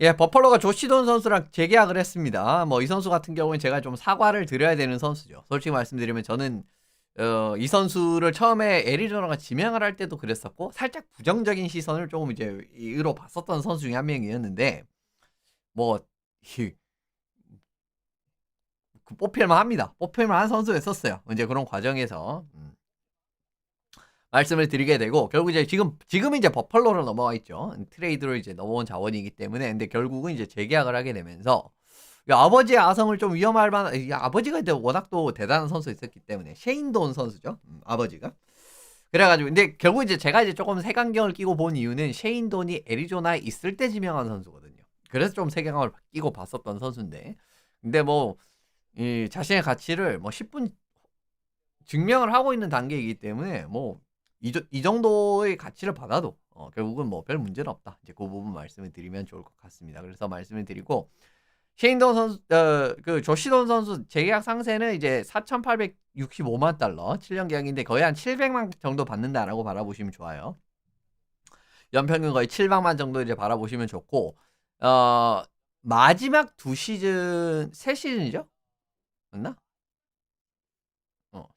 예, 버펄로가 조시돈 선수랑 재계약을 했습니다. 뭐 이 선수 같은 경우는 제가 좀 사과를 드려야 되는 선수죠. 솔직히 말씀드리면 저는 이 선수를 처음에 애리조나가 지명을 할 때도 그랬었고 살짝 부정적인 시선을 조금 이제 이로 봤었던 선수 중에 한 명이었는데 뭐 뽑힐만 합니다. 뽑힐만 한 선수였었어요. 이제 그런 과정에서 말씀을 드리게 되고 결국 이제 지금 이제 버펄로로 넘어와 있죠. 트레이드로 이제 넘어온 자원이기 때문에 근데 결국은 이제 재계약을 하게 되면서 아버지의 아성을 좀 위험할 만한 아버지가 이제 워낙 또 대단한 선수였었기 때문에 셰인돈 선수죠. 아버지가. 그래가지고 근데 결국 이제 제가 이제 조금 색안경을 끼고 본 이유는 셰인돈이 애리조나에 있을 때 지명한 선수거든요. 그래서 좀 색안경을 끼고 봤었던 선수인데 근데 뭐 이 자신의 가치를 뭐 10분 증명을 하고 있는 단계이기 때문에 뭐 이 정도의 가치를 받아도 결국은 뭐 별 문제는 없다. 이제 그 부분 말씀을 드리면 좋을 것 같습니다. 그래서 말씀을 드리고 셰인돈 선수 그 조시돈 선수 재계약 상세는 이제 4,865만 달러 7년 계약인데 거의 한 700만 정도 받는다라고 바라보시면 좋아요. 연평균 거의 700만 정도 이제 바라보시면 좋고 마지막 두 시즌 세 시즌이죠? 맞나?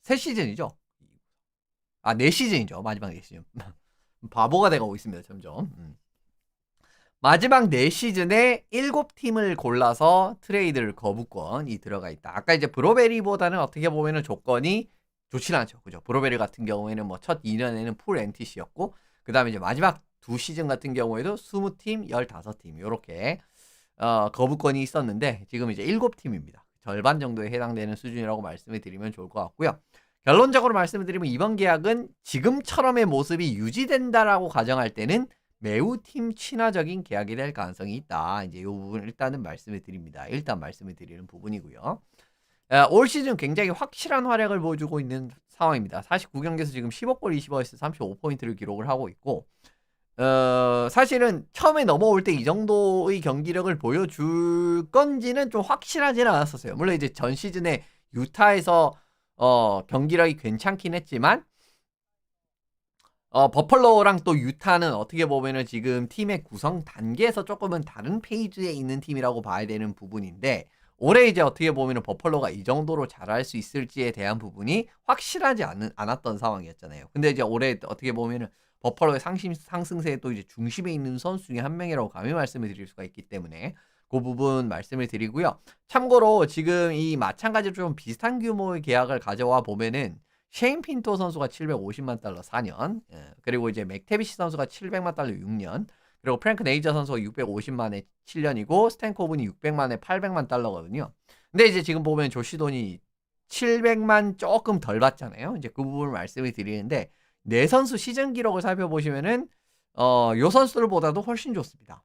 세 시즌이죠. 네 시즌이죠. 마지막 4시즌. 바보가 돼가고 있습니다. 점점. 마지막 4시즌에 7팀을 골라서 트레이드를 거부권이 들어가 있다. 아까 이제 브로베리보다는 어떻게 보면은 조건이 좋진 않죠. 그죠? 브로베리 같은 경우에는 뭐 첫 2년에는 풀 NTC였고, 그 다음에 이제 마지막 2시즌 같은 경우에도 20팀, 15팀, 요렇게, 거부권이 있었는데, 지금 이제 7팀입니다. 절반 정도에 해당되는 수준이라고 말씀을 드리면 좋을 것 같고요. 결론적으로 말씀을 드리면 이번 계약은 지금처럼의 모습이 유지된다라고 가정할 때는 매우 팀 친화적인 계약이 될 가능성이 있다. 이제 이 부분 일단은 말씀을 드립니다. 일단 말씀을 드리는 부분이고요. 올 시즌 굉장히 확실한 활약을 보여주고 있는 상황입니다. 49경기에서 지금 15골 20어시스트 35포인트를 기록을 하고 있고 사실은 처음에 넘어올 때 이 정도의 경기력을 보여줄 건지는 좀 확실하지는 않았었어요. 물론 이제 전 시즌에 유타에서 경기력이 괜찮긴 했지만 버펄로랑 또 유타는 어떻게 보면은 지금 팀의 구성 단계에서 조금은 다른 페이지에 있는 팀이라고 봐야 되는 부분인데 올해 이제 어떻게 보면은 버펄로가 이 정도로 잘할 수 있을지에 대한 부분이 확실하지 않았던 상황이었잖아요. 근데 이제 올해 어떻게 보면은 버펄로의 상승세에 또 이제 중심에 있는 선수 중에 한 명이라고 감히 말씀을 드릴 수가 있기 때문에 그 부분 말씀을 드리고요. 참고로 지금 이 마찬가지로 좀 비슷한 규모의 계약을 가져와 보면은 셰인 핀토 선수가 750만 달러 4년, 그리고 이제 맥테비시 선수가 700만 달러 6년, 그리고 프랭크 네이저 선수가 650만에 7년이고 스탠코븐이 600만에 800만 달러거든요. 근데 이제 지금 보면 조시돈이 700만 조금 덜 받잖아요. 이제 그 부분을 말씀을 드리는데 네 선수 시즌 기록을 살펴보시면은 요 선수들보다도 훨씬 좋습니다.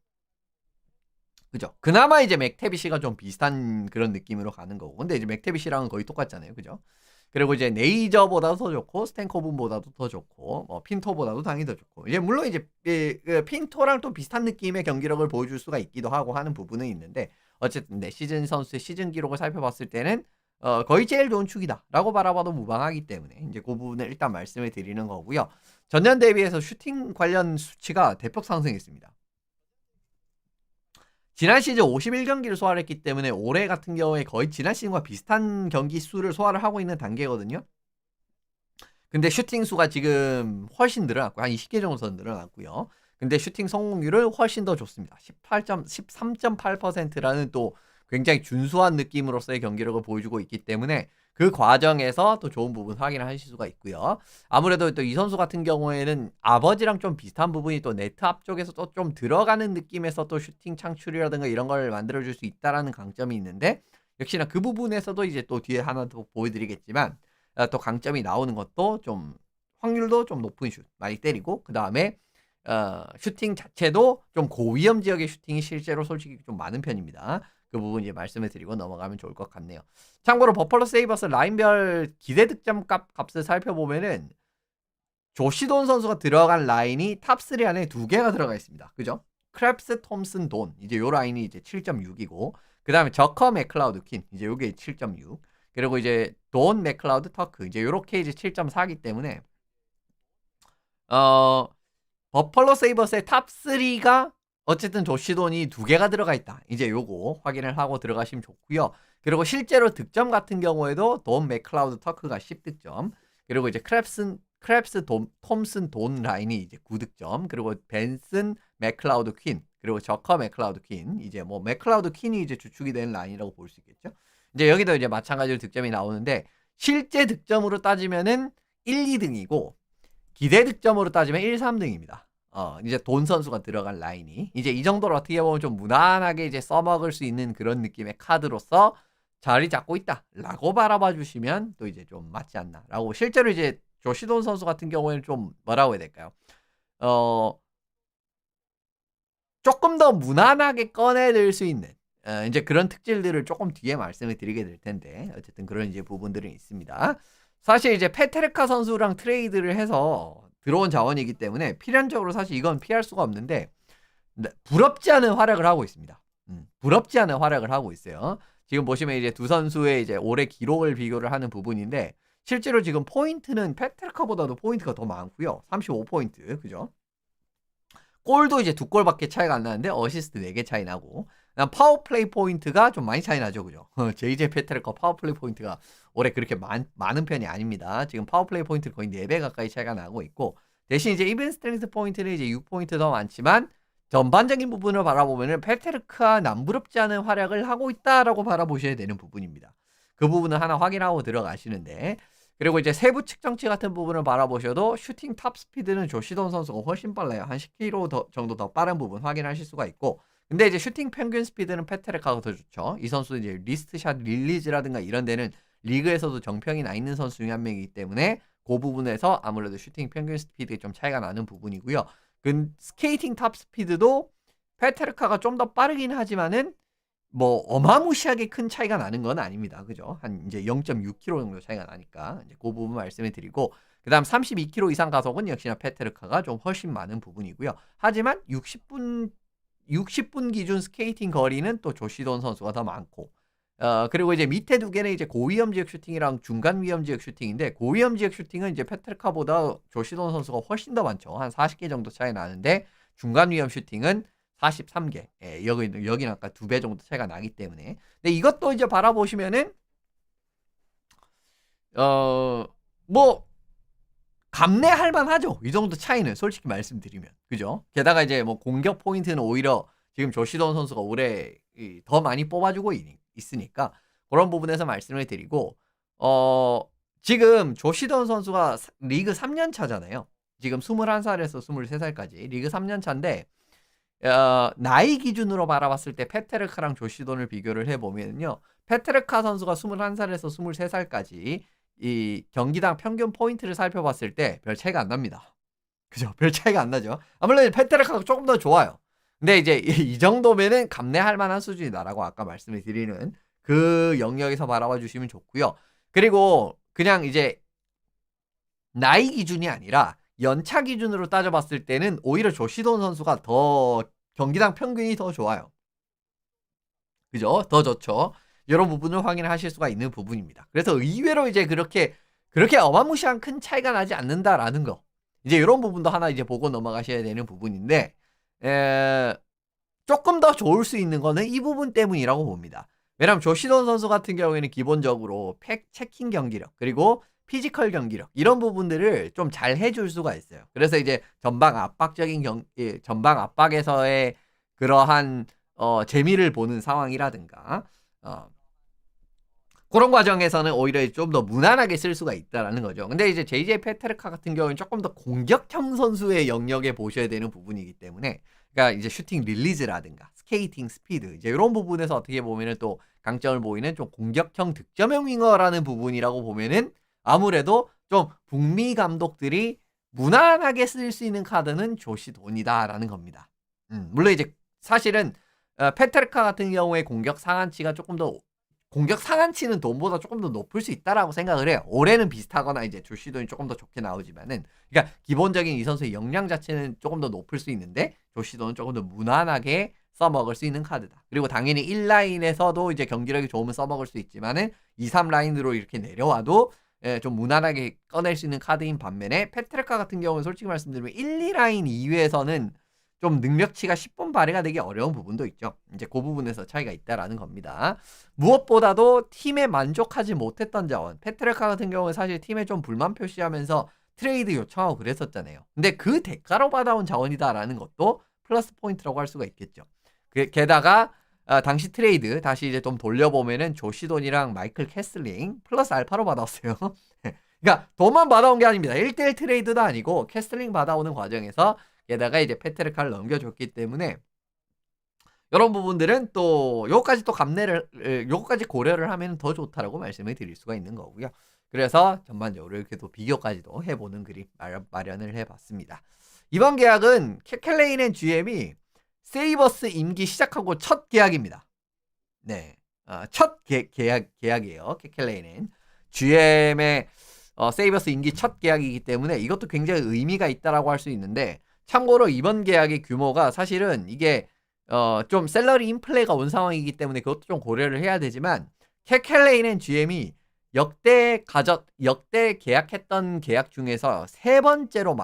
그죠? 그나마 이제 맥테비시가 좀 비슷한 그런 느낌으로 가는 거고. 근데 이제 맥테비시랑은 거의 똑같잖아요. 그죠? 그리고 이제 네이저보다도 더 좋고 스탠코븐보다도 더 좋고 뭐 핀토보다도 당연히 더 좋고 이제 물론 이제 핀토랑 또 비슷한 느낌의 경기력을 보여줄 수가 있기도 하고 하는 부분은 있는데 어쨌든 네 시즌 선수의 시즌 기록을 살펴봤을 때는 거의 제일 좋은 축이다라고 바라봐도 무방하기 때문에 이제 그 부분을 일단 말씀을 드리는 거고요. 전년 대비해서 슈팅 관련 수치가 대폭 상승했습니다. 지난 시즌 51경기를 소화를 했기 때문에 올해 같은 경우에 거의 지난 시즌과 비슷한 경기 수를 소화를 하고 있는 단계거든요. 근데 슈팅 수가 지금 훨씬 늘어났고 한 20개 정도 늘어났고요. 근데 슈팅 성공률은 훨씬 더 좋습니다. 13.8%라는 또 굉장히 준수한 느낌으로서의 경기력을 보여주고 있기 때문에 그 과정에서 또 좋은 부분 확인을 하실 수가 있고요. 아무래도 또 이 선수 같은 경우에는 아버지랑 좀 비슷한 부분이 또 네트 앞쪽에서 또 좀 들어가는 느낌에서 또 슈팅 창출이라든가 이런 걸 만들어줄 수 있다라는 강점이 있는데 역시나 그 부분에서도 이제 또 뒤에 하나 더 보여드리겠지만 또 강점이 나오는 것도 좀 확률도 좀 높은 슛 많이 때리고 그 다음에 슈팅 자체도 좀 고위험 지역의 슈팅이 실제로 솔직히 좀 많은 편입니다. 그 부분 이제 말씀을 드리고 넘어가면 좋을 것 같네요. 참고로 버펄로 세이버스 라인별 기대 득점 값을 살펴보면은 조시돈 선수가 들어간 라인이 탑3 안에 2개가 들어가 있습니다. 그죠? 크랩스, 톰슨, 돈. 이제 요 라인이 이제 7.6이고, 그 다음에 저커, 맥클라우드, 킨. 이제 요게 7.6. 그리고 이제 돈, 맥클라우드, 터크. 이제 요렇게 이제 7.4기 때문에, 버펄로 세이버스의 탑3가 어쨌든 조시돈이 2개가 들어가 있다. 이제 요거 확인을 하고 들어가시면 좋고요. 그리고 실제로 득점 같은 경우에도 돈 맥클라우드 터크가 10득점. 그리고 이제 크랩스 톰슨 돈 라인이 이제 9득점. 그리고 벤슨 맥클라우드 퀸. 그리고 저커 맥클라우드 퀸. 이제 뭐 맥클라우드 퀸이 이제 주축이 되는 라인이라고 볼 수 있겠죠. 이제 여기도 이제 마찬가지로 득점이 나오는데 실제 득점으로 따지면은 1, 2등이고 기대 득점으로 따지면 1, 3등입니다. 이제 돈 선수가 들어간 라인이 이제 이 정도로 어떻게 보면 좀 무난하게 이제 써먹을 수 있는 그런 느낌의 카드로서 자리 잡고 있다라고 바라봐 주시면 또 이제 좀 맞지 않나라고. 실제로 이제 조시돈 선수 같은 경우에는 좀 뭐라고 해야 될까요? 조금 더 무난하게 꺼내들 수 있는 이제 그런 특질들을 조금 뒤에 말씀을 드리게 될 텐데 어쨌든 그런 이제 부분들은 있습니다. 사실 이제 페테르카 선수랑 트레이드를 해서 들어온 자원이기 때문에 필연적으로 사실 이건 피할 수가 없는데 부럽지 않은 활약을 하고 있습니다. 부럽지 않은 활약을 하고 있어요. 지금 보시면 이제 두 선수의 이제 올해 기록을 비교를 하는 부분인데 실제로 지금 포인트는 페테르카보다도 포인트가 더 많고요. 35포인트, 그죠? 골도 이제 2골밖에 차이가 안 나는데 어시스트 4개 차이 나고 파워플레이 포인트가 좀 많이 차이 나죠, 그죠? JJ 페테르카 파워플레이 포인트가 올해 그렇게 많은 편이 아닙니다. 지금 파워플레이 포인트 거의 4배 가까이 차이가 나고 있고 대신 이제 이벤 스트렝스 포인트는 이제 6포인트 더 많지만 전반적인 부분을 바라보면은 페테르카 남부럽지 않은 활약을 하고 있다라고 바라보셔야 되는 부분입니다. 그 부분은 하나 확인하고 들어가시는데 그리고 이제 세부 측정치 같은 부분을 바라보셔도 슈팅 탑 스피드는 조시돈 선수가 훨씬 빨라요. 한 10km 정도 더 빠른 부분 확인하실 수가 있고 근데 이제 슈팅 평균 스피드는 페테르카가 더 좋죠. 이 선수는 이제 리스트샷 릴리즈라든가 이런 데는 리그에서도 정평이 나 있는 선수 중에 한 명이기 때문에 그 부분에서 아무래도 슈팅 평균 스피드에 좀 차이가 나는 부분이고요. 스케이팅 탑 스피드도 페테르카가 좀 더 빠르긴 하지만은 뭐 어마무시하게 큰 차이가 나는 건 아닙니다. 그죠? 한 이제 0.6km 정도 차이가 나니까 이제 그 부분 말씀을 드리고 그다음 32km 이상 가속은 역시나 페테르카가 좀 훨씬 많은 부분이고요. 하지만 60분 기준 스케이팅 거리는 또 조시돈 선수가 더 많고 그리고 이제 밑에 2개는 이제 고위험 지역 슈팅이랑 중간 위험 지역 슈팅인데 고위험 지역 슈팅은 이제 페테르카보다 조시돈 선수가 훨씬 더 많죠. 한 40개 정도 차이 나는데 중간 위험 슈팅은 43개. 예, 여기는 아까 2배 정도 차이가 나기 때문에. 근데 이것도 이제 바라보시면은 뭐 감내할 만하죠. 이 정도 차이는 솔직히 말씀드리면. 그죠? 게다가 이제 뭐 공격 포인트는 오히려 지금 조시돈 선수가 올해 더 많이 뽑아주고 있으니까 그런 부분에서 말씀을 드리고 지금 조시돈 선수가 리그 3년 차잖아요. 지금 21살에서 23살까지 리그 3년 차인데 나이 기준으로 바라봤을 때 페테르카랑 조시돈을 비교를 해보면요. 페테르카 선수가 21살에서 23살까지 이 경기당 평균 포인트를 살펴봤을 때 별 차이가 안 납니다. 그죠? 별 차이가 안 나죠. 아무래도 페테르카가 조금 더 좋아요. 근데 이제 이 정도면은 감내할 만한 수준이다라고 아까 말씀을 드리는 그 영역에서 바라봐 주시면 좋고요. 그리고 그냥 이제 나이 기준이 아니라 연차 기준으로 따져봤을 때는 오히려 조시돈 선수가 더 경기당 평균이 더 좋아요. 그죠? 더 좋죠. 이런 부분을 확인하실 수가 있는 부분입니다. 그래서 의외로 이제 그렇게 어마무시한 큰 차이가 나지 않는다라는 거. 이제 이런 부분도 하나 이제 보고 넘어가셔야 되는 부분인데 조금 더 좋을 수 있는 거는 이 부분 때문이라고 봅니다. 왜냐하면 조시돈 선수 같은 경우에는 기본적으로 체킹 경기력 그리고 피지컬 경기력 이런 부분들을 좀 잘 해줄 수가 있어요. 그래서 이제 전방 압박에서의 그러한 재미를 보는 상황이라든가 그런 과정에서는 오히려 좀 더 무난하게 쓸 수가 있다라는 거죠. 근데 이제 JJ 페테르카 같은 경우는 조금 더 공격형 선수의 영역에 보셔야 되는 부분이기 때문에 그러니까 이제 슈팅 릴리즈라든가 스케이팅 스피드 이제 이런 부분에서 어떻게 보면은 또 강점을 보이는 좀 공격형 득점형 윙어라는 부분이라고 보면은 아무래도 좀 북미 감독들이 무난하게 쓸 수 있는 카드는 조시돈이다라는 겁니다. 물론 이제 사실은 페테르카 같은 경우에 공격 상한치는 돈보다 조금 더 높을 수 있다라고 생각을 해요. 올해는 비슷하거나 이제 조시돈이 조금 더 좋게 나오지만은 그러니까 기본적인 이 선수의 역량 자체는 조금 더 높을 수 있는데 조시돈은 조금 더 무난하게 써먹을 수 있는 카드다. 그리고 당연히 1라인에서도 이제 경기력이 좋으면 써먹을 수 있지만은 2, 3라인으로 이렇게 내려와도 좀 무난하게 꺼낼 수 있는 카드인 반면에 페테르카 같은 경우는 솔직히 말씀드리면 1, 2라인 이외에서는 좀 능력치가 10분 발휘가 되기 어려운 부분도 있죠. 이제 그 부분에서 차이가 있다라는 겁니다. 무엇보다도 팀에 만족하지 못했던 자원, 페트레카 같은 경우는 사실 팀에 좀 불만 표시하면서 트레이드 요청하고 그랬었잖아요. 근데 그 대가로 받아온 자원이다라는 것도 플러스 포인트라고 할 수가 있겠죠. 게다가 당시 트레이드 다시 이제 좀 돌려보면은 조시돈이랑 마이클 캐슬링 플러스 알파로 받았어요. 그러니까 돈만 받아온 게 아닙니다. 1대1 트레이드도 아니고 캐슬링 받아오는 과정에서 게다가 이제 페트레카를 넘겨줬기 때문에 이런 부분들은 또 요거까지 또 요거까지 고려를 하면 더 좋다라고 말씀을 드릴 수가 있는 거고요. 그래서 전반적으로 이렇게 또 비교까지도 해보는 그림 마련을 해봤습니다. 이번 계약은 캐켈레인 GM이 세이버스 임기 시작하고 첫 계약입니다. 네, 첫 계약이에요. 캐켈레인은 GM의 세이버스 임기 첫 계약이기 때문에 이것도 굉장히 의미가 있다라고 할 수 있는데, 참고로 이번 계약의 규모가 사실은 이게 좀 셀러리 인플레가 온 상황이기 때문에 그것도 좀 고려를 해야 되지만, 캐켈레인 GM이 역대 계약했던 계약 중에서 세 번째로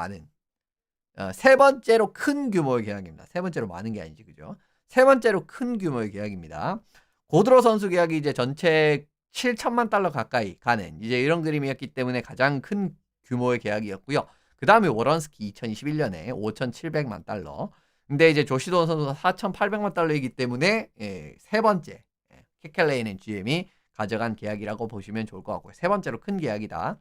큰 규모의 계약입니다. 세 번째로 많은 게 아니지, 그죠? 세 번째로 큰 규모의 계약입니다. 고드로 선수 계약이 이제 전체 7천만 달러 가까이 가는 이제 이런 그림이었기 때문에 가장 큰 규모의 계약이었고요. 그 다음에 워런스키 2021년에 5,700만 달러. 근데 이제 조시돈 선수가 4,800만 달러이기 때문에 세 번째 캐켈레인 GM이 가져간 계약이라고 보시면 좋을 것 같고요. 세 번째로 큰 계약이다.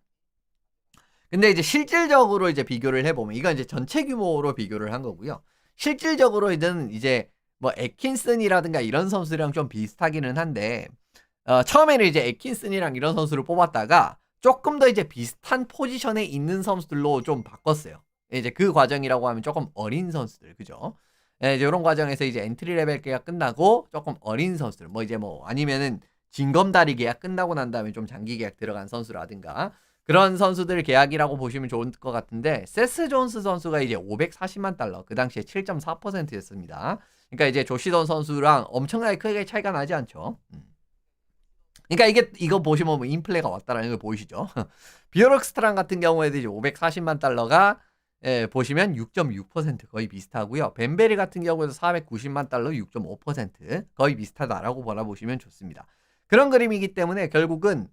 근데 이제 실질적으로 이제 비교를 해보면, 이건 이제 전체 규모로 비교를 한 거고요. 실질적으로 이제 뭐 애킨슨이라든가 이런 선수랑 좀 비슷하기는 한데, 처음에는 이제 애킨슨이랑 이런 선수를 뽑았다가 조금 더 이제 비슷한 포지션에 있는 선수들로 좀 바꿨어요. 이제 그 과정이라고 하면 조금 어린 선수들, 그죠? 이제 이런 과정에서 이제 엔트리 레벨 계약 끝나고 조금 어린 선수들, 아니면은 징검다리 계약 끝나고 난 다음에 좀 장기 계약 들어간 선수라든가 그런 선수들 계약이라고 보시면 좋을 것 같은데, 세스 존스 선수가 이제 540만 달러, 그 당시에 7.4%였습니다. 그러니까 이제 조시돈 선수랑 엄청나게 크게 차이가 나지 않죠. 그러니까 이거 보시면 뭐 인플레가 왔다라는 걸 보이시죠? 비오럭스트랑 같은 경우에도 이제 540만 달러가 보시면 6.6% 거의 비슷하고요. 벤베리 같은 경우에도 490만 달러 6.5% 거의 비슷하다라고 바라보시면 좋습니다. 그런 그림이기 때문에 결국은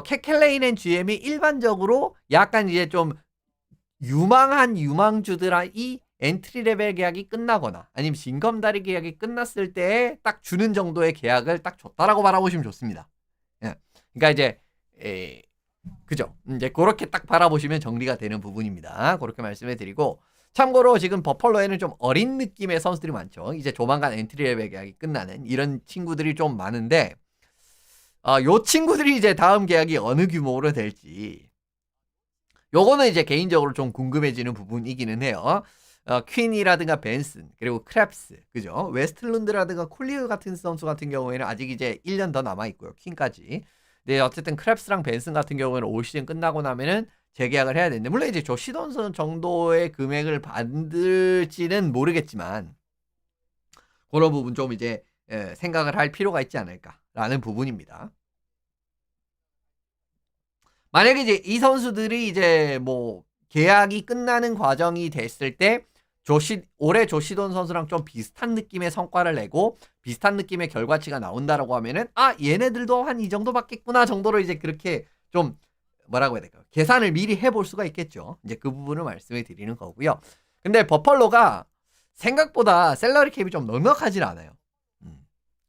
캐켈레인 GM이 일반적으로 약간 이제 좀 유망한 유망주들이 엔트리 레벨 계약이 끝나거나 아니면 징검다리 계약이 끝났을 때 딱 주는 정도의 계약을 딱 줬다라고 바라보시면 좋습니다. 예. 그러니까 이제 그죠? 이제 그렇게 딱 바라보시면 정리가 되는 부분입니다. 그렇게 말씀해 드리고, 참고로 지금 버펄로에는 좀 어린 느낌의 선수들이 많죠. 이제 조만간 엔트리 레벨 계약이 끝나는 이런 친구들이 좀 많은데, 요 친구들이 이제 다음 계약이 어느 규모로 될지 요거는 이제 개인적으로 좀 궁금해지는 부분이기는 해요. 퀸이라든가 벤슨, 그리고 크랩스, 그죠? 웨스틀룬드라든가 콜리어 같은 선수 같은 경우에는 아직 이제 1년 더 남아있고요. 퀸까지. 네, 어쨌든 크랩스랑 벤슨 같은 경우에는 올 시즌 끝나고 나면은 재계약을 해야 되는데, 물론 이제 조시돈 선 정도의 금액을 받을지는 모르겠지만, 그런 부분 좀 이제 생각을 할 필요가 있지 않을까라는 부분입니다. 만약에 이제 이 선수들이 이제 뭐 계약이 끝나는 과정이 됐을 때 올해 조시돈 선수랑 좀 비슷한 느낌의 성과를 내고 비슷한 느낌의 결과치가 나온다라고 하면은 얘네들도 한 이 정도 받겠구나 정도로 이제 그렇게 좀 뭐라고 해야 될까요? 계산을 미리 해볼 수가 있겠죠. 이제 그 부분을 말씀을 드리는 거고요. 근데 버펄로가 생각보다 셀러리 캡이 좀 넉넉하진 않아요.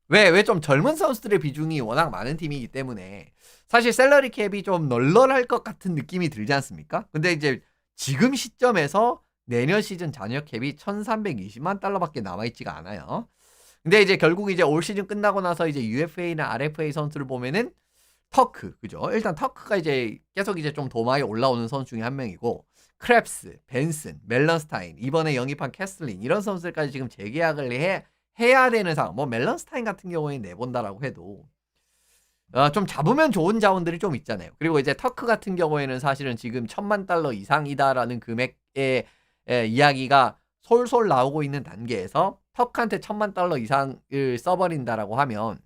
왜 좀 젊은 선수들의 비중이 워낙 많은 팀이기 때문에 사실 셀러리 캡이 좀 널널할 것 같은 느낌이 들지 않습니까? 근데 이제 지금 시점에서 내년 시즌 잔여 캡이 1,320만 달러밖에 남아있지가 않아요. 근데 이제 결국 이제 올 시즌 끝나고 나서 이제 UFA나 RFA 선수를 보면은 터크, 그죠? 일단 터크가 이제 계속 이제 좀 도마에 올라오는 선수 중에 한 명이고, 크랩스, 벤슨, 멜런스타인, 이번에 영입한 캐슬린 이런 선수들까지 지금 재계약을 해야 되는 상황. 뭐 멜런스타인 같은 경우에 내본다라고 해도 좀 잡으면 좋은 자원들이 좀 있잖아요. 그리고 이제 터크 같은 경우에는 사실은 지금 1,000만 달러 이상이다라는 금액의 이야기가 솔솔 나오고 있는 단계에서 터크한테 1,000만 달러 이상을 써버린다라고 하면,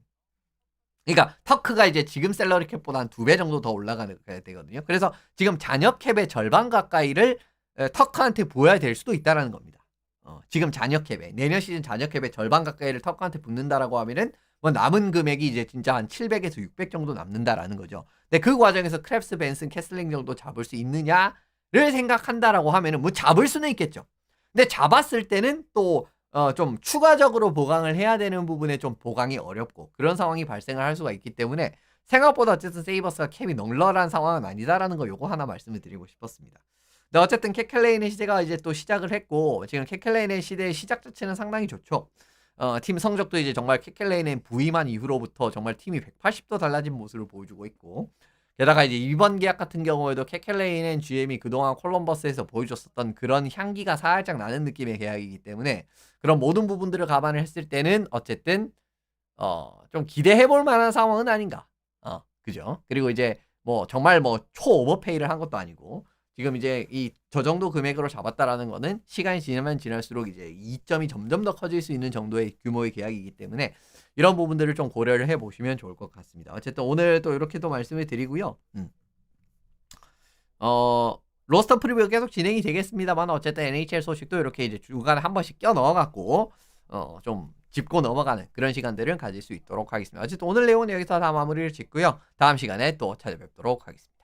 그러니까 터크가 이제 지금 셀러리 캡보다 한 2배 정도 더 올라가야 되거든요. 그래서 지금 잔여 캡의 절반 가까이를 터크한테 보여야 될 수도 있다라는 겁니다. 지금 잔여 캡에 내년 시즌 잔여 캡의 절반 가까이를 터커한테 붓는다라고 하면은 뭐 남은 금액이 이제 진짜 한 700에서 600 정도 남는다라는 거죠. 근데 그 과정에서 크랩스, 벤슨, 캐슬링 정도 잡을 수 있느냐를 생각한다라고 하면은 뭐 잡을 수는 있겠죠. 근데 잡았을 때는 또 좀 추가적으로 보강을 해야 되는 부분에 좀 보강이 어렵고 그런 상황이 발생을 할 수가 있기 때문에 생각보다 어쨌든 세이버스가 캡이 널널한 상황은 아니다라는 거 요거 하나 말씀을 드리고 싶었습니다. 근데 어쨌든 케켈레인의 시대가 이제 또 시작을 했고 지금 케켈레인의 시대의 시작 자체는 상당히 좋죠. 팀 성적도 이제 정말 케켈레인의 부임한 이후로부터 정말 팀이 180도 달라진 모습을 보여주고 있고 게다가 이제 이번 계약 같은 경우에도 케켈레인의 GM이 그동안 콜럼버스에서 보여줬었던 그런 향기가 살짝 나는 느낌의 계약이기 때문에 그런 모든 부분들을 감안을 했을 때는 어쨌든 좀 기대해 볼 만한 상황은 아닌가. 그죠? 그리고 이제 뭐 정말 뭐 초오버페이를 한 것도 아니고 지금 이제 저 정도 금액으로 잡았다라는 거는 시간이 지나면 지날수록 이제 이점이 점점 더 커질 수 있는 정도의 규모의 계약이기 때문에 이런 부분들을 좀 고려를 해 보시면 좋을 것 같습니다. 어쨌든 오늘 또 이렇게 또 말씀을 드리고요. 로스터 프리뷰가 계속 진행이 되겠습니다만 어쨌든 NHL 소식도 이렇게 이제 주간에 한 번씩 껴 넣어갖고 좀 짚고 넘어가는 그런 시간들을 가질 수 있도록 하겠습니다. 어쨌든 오늘 내용은 여기서 다 마무리를 짓고요. 다음 시간에 또 찾아뵙도록 하겠습니다.